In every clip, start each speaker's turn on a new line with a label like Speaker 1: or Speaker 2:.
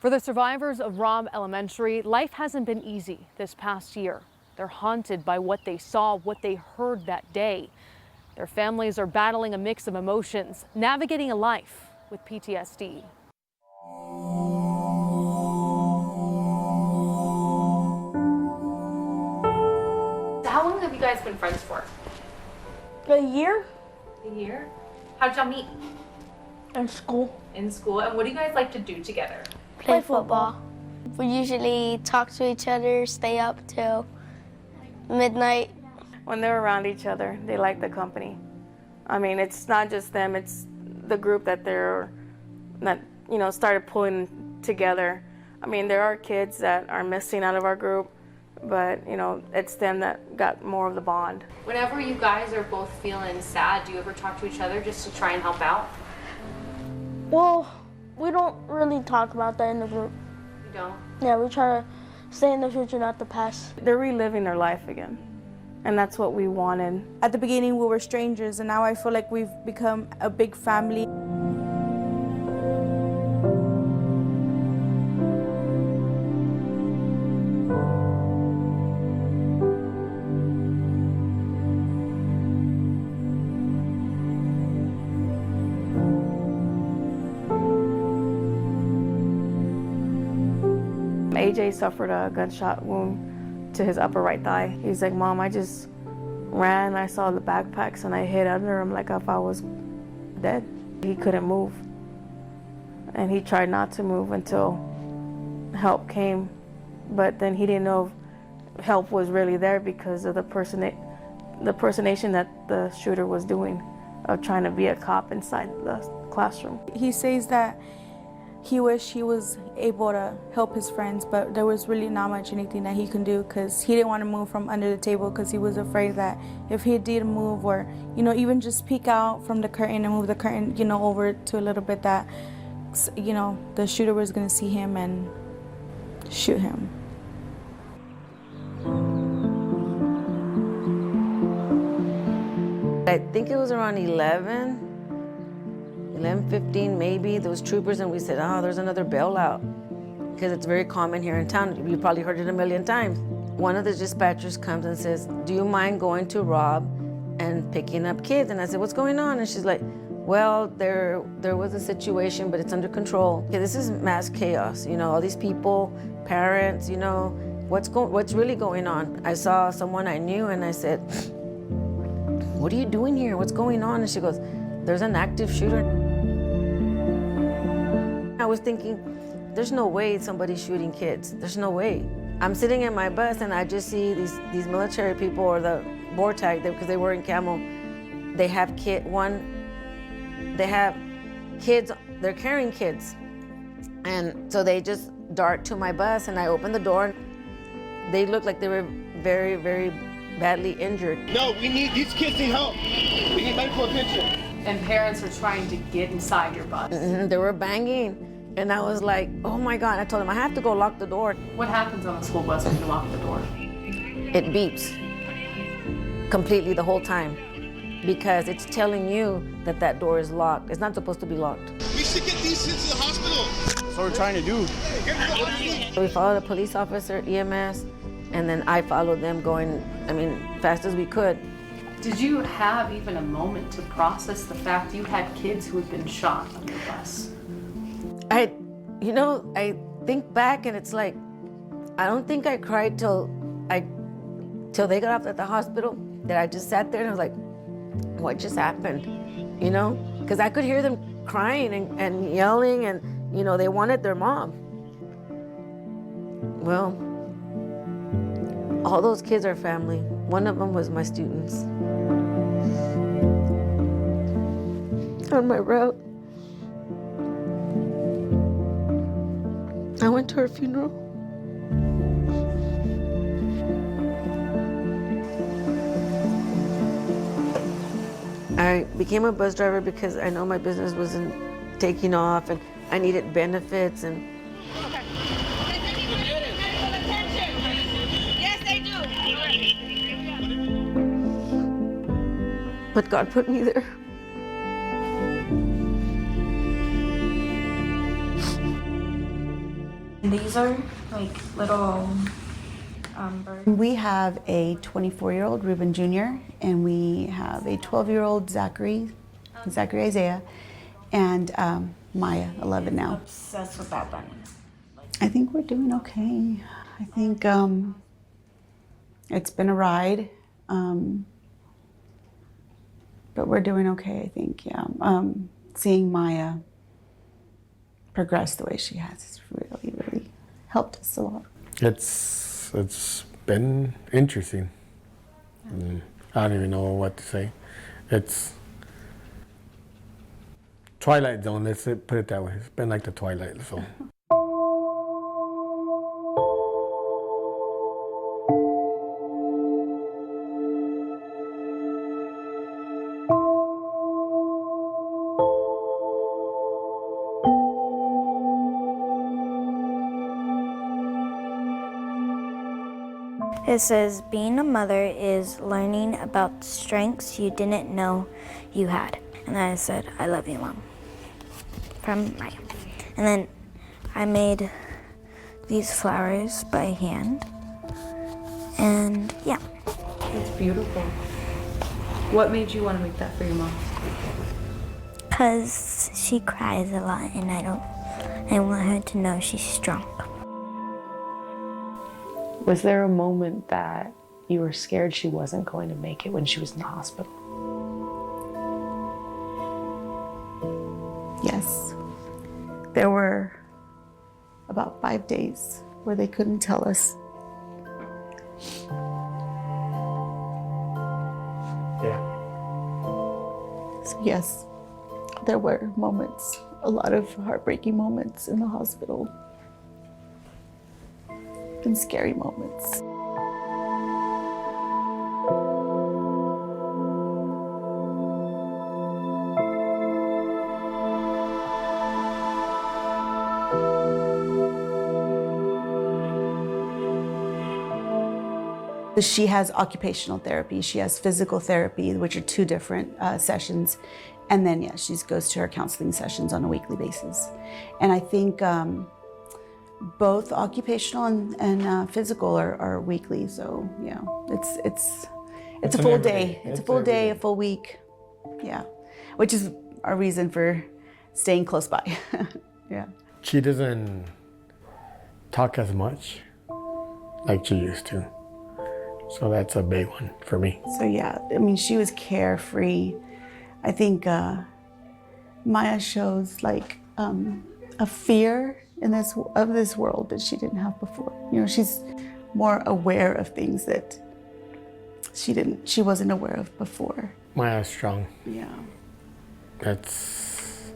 Speaker 1: For the survivors of Robb Elementary, life hasn't been easy this past year. They're haunted by what they saw, what they heard that day. Their families are battling a mix of emotions, navigating a life with PTSD.
Speaker 2: How long have you guys been friends for?
Speaker 3: A year.
Speaker 2: A year? How'd y'all meet?
Speaker 3: In school.
Speaker 2: In school. And what do you guys like to do together?
Speaker 3: Play football. We usually talk to each other, stay up till midnight.
Speaker 4: When they're around each other, they like the company. I mean, it's not just them, it's the group that started pulling together. I mean, there are kids that are missing out of our group, but, it's them that got more of the bond.
Speaker 2: Whenever you guys are both feeling sad, do you ever talk to each other just to try and help out?
Speaker 3: Well, we don't really talk about that in the group.
Speaker 2: You don't?
Speaker 3: Yeah, we try to stay in the future, not the past.
Speaker 4: They're reliving their life again, and that's what we wanted.
Speaker 5: At the beginning, we were strangers, and now I feel like we've become a big family.
Speaker 4: AJ suffered a gunshot wound to his upper right thigh. He's like, Mom, I just ran, I saw the backpacks, and I hid under him like if I was dead. He couldn't move, and he tried not to move until help came, but then he didn't know if help was really there because of the personation that the shooter was doing of trying to be a cop inside the classroom.
Speaker 5: He says that he wished he was able to help his friends, but there was really not much anything that he can do because he didn't want to move from under the table because he was afraid that if he did move or, even just peek out from the curtain and move the curtain, over to a little bit that, the shooter was going to see him and shoot him.
Speaker 6: I think it was around 11:15 maybe, those troopers, and we said, oh, there's another bailout, because it's very common here in town. You probably heard it a million times. One of the dispatchers comes and says, do you mind going to Robb and picking up kids? And I said, what's going on? And she's like, well, there was a situation, but it's under control. Okay, this is mass chaos, all these people, parents, what's really going on? I saw someone I knew and I said, what are you doing here? What's going on? And she goes, there's an active shooter. I was thinking, there's no way somebody's shooting kids. There's no way. I'm sitting in my bus and I just see these military people, or the board tag, because they were in camo. They have kids, they're carrying kids. And so they just dart to my bus and I open the door. And they look like they were very, very badly injured.
Speaker 7: No, these kids need help. We need medical attention.
Speaker 2: And parents are trying to get inside your bus.
Speaker 6: They were banging. And I was like, oh my God. I told them I have to go lock the door.
Speaker 2: What happens on the school bus when you lock the door?
Speaker 6: It beeps completely the whole time because it's telling you that door is locked. It's not supposed to be locked.
Speaker 7: We should get these kids to the hospital. That's what we're trying to do.
Speaker 6: We followed a police officer, EMS, and then I followed them going, fast as we could.
Speaker 2: Did you have even a moment to process the fact you had kids who had been shot on your bus?
Speaker 6: I think back and it's like, I don't think I cried till they got off at the hospital, that I just sat there and I was like, what just happened? Because I could hear them crying and yelling and, they wanted their mom. Well, all those kids are family. One of them was my students. On my route, I went to her funeral. I became a bus driver because I know my business wasn't taking off and I needed benefits and
Speaker 8: Yes, they do.
Speaker 6: but God put me there.
Speaker 5: These are like little birds.
Speaker 8: We have a 24-year-old Ruben Jr. and we have a 12-year-old Zachary Isaiah, and Maya, 11 now.
Speaker 5: Obsessed with that bunny.
Speaker 8: I think we're doing okay. I think it's been a ride, but we're doing okay, I think, yeah. Seeing Maya progress the way she has has really, really helped us a lot.
Speaker 9: It's been interesting. I don't even know what to say. It's Twilight Zone, let's put it that way. It's been like the Twilight Zone.
Speaker 10: It says, being a mother is learning about strengths you didn't know you had. And then I said, I love you, Mom, from Maya. And then I made these flowers by hand. And yeah.
Speaker 1: It's beautiful. What made you want to make that for your mom?
Speaker 10: Because she cries a lot and I want her to know she's strong.
Speaker 11: Was there a moment that you were scared she wasn't going to make it when she was in the hospital?
Speaker 8: Yes. There were about 5 days where they couldn't tell us.
Speaker 9: Yeah.
Speaker 8: So yes, there were moments, a lot of heartbreaking moments in the hospital. And scary moments. She has occupational therapy, she has physical therapy, which are 2 different sessions. And then, yeah, she goes to her counseling sessions on a weekly basis. And I think both occupational and physical are weekly. So yeah, it's a full day. It's a full day, a full week. Yeah, which is our reason for staying close by. Yeah.
Speaker 9: She doesn't talk as much like she used to. So that's a big one for me.
Speaker 8: So yeah, I mean, she was carefree. I think Maya shows like a fear of this world that she didn't have before. You know, she's more aware of things that she wasn't aware of before.
Speaker 9: Maya's strong.
Speaker 8: Yeah.
Speaker 9: That's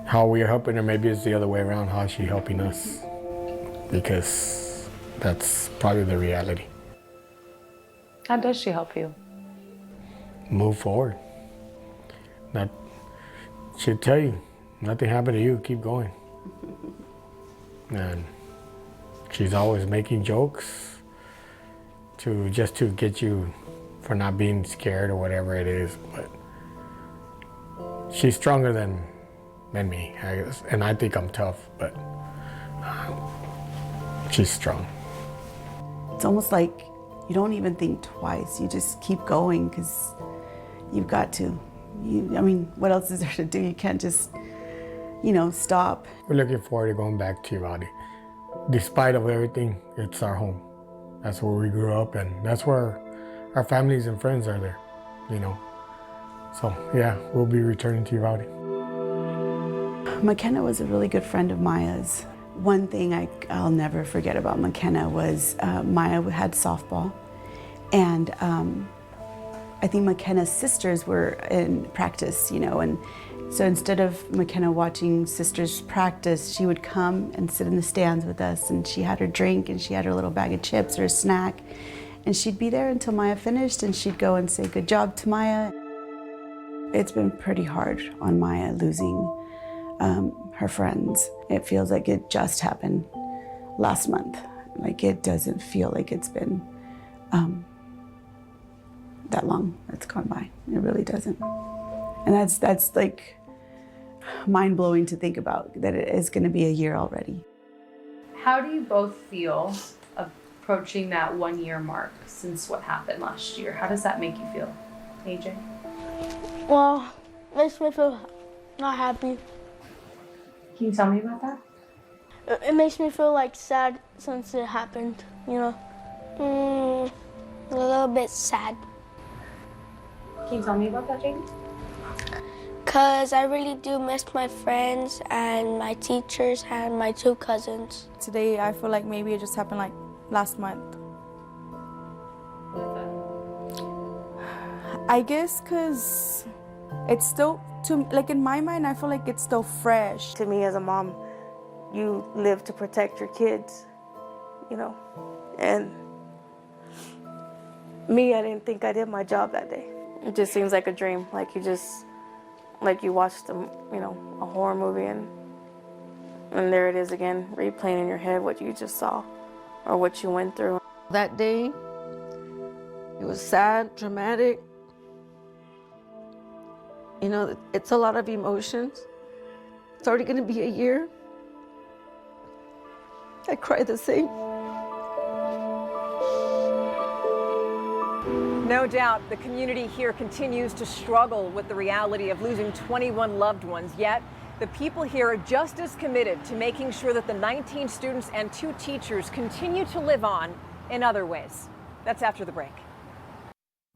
Speaker 9: how we're helping her. Maybe it's the other way around, how she's helping us. Because that's probably the reality.
Speaker 11: How does she help you?
Speaker 9: Move forward. She'll tell you, nothing happened to you, keep going. And she's always making jokes just to get you for not being scared or whatever it is. But she's stronger than me, I guess. And I think I'm tough, but she's strong.
Speaker 8: It's almost like you don't even think twice. You just keep going because you've got to. I mean, what else is there to do? You can't just, stop.
Speaker 9: We're looking forward to going back to Uvalde. Despite of everything, it's our home. That's where we grew up, and that's where our families and friends are there, So yeah, we'll be returning to Uvalde.
Speaker 8: McKenna was a really good friend of Maya's. One thing I'll never forget about McKenna was Maya had softball, and I think McKenna's sisters were in practice, and so instead of McKenna watching sisters practice, she would come and sit in the stands with us, and she had her drink and she had her little bag of chips or a snack, and she'd be there until Maya finished, and she'd go and say good job to Maya. It's been pretty hard on Maya losing her friends. It feels like it just happened last month. Like it doesn't feel like it's been that long that's gone by. It really doesn't. And that's like mind-blowing to think about that it is going to be a year already.
Speaker 2: How do you both feel approaching that 1 year mark since what happened last year? How does that make you feel, AJ?
Speaker 3: Well, makes me feel not happy.
Speaker 2: Can you tell me about that?
Speaker 3: It makes me feel like sad since it happened, you know. A little bit sad.
Speaker 2: Can you tell me about that, Jamie?
Speaker 3: Because I really do miss my friends and my teachers and my 2 cousins.
Speaker 5: Today, I feel like maybe it just happened like last month. I guess because it's still, like in my mind, I feel like it's still fresh.
Speaker 4: To me as a mom, you live to protect your kids, you know, and me, I didn't think I did my job that day. It just seems like a dream, like you watched a horror movie and there it is again, replaying in your head what you just saw or what you went through.
Speaker 6: That day, it was sad, dramatic. You know, it's a lot of emotions. It's already going to be a year. I cry the same.
Speaker 12: No doubt the community here continues to struggle with the reality of losing 21 loved ones, yet the people here are just as committed to making sure that the 19 students and 2 teachers continue to live on in other ways. That's after the break.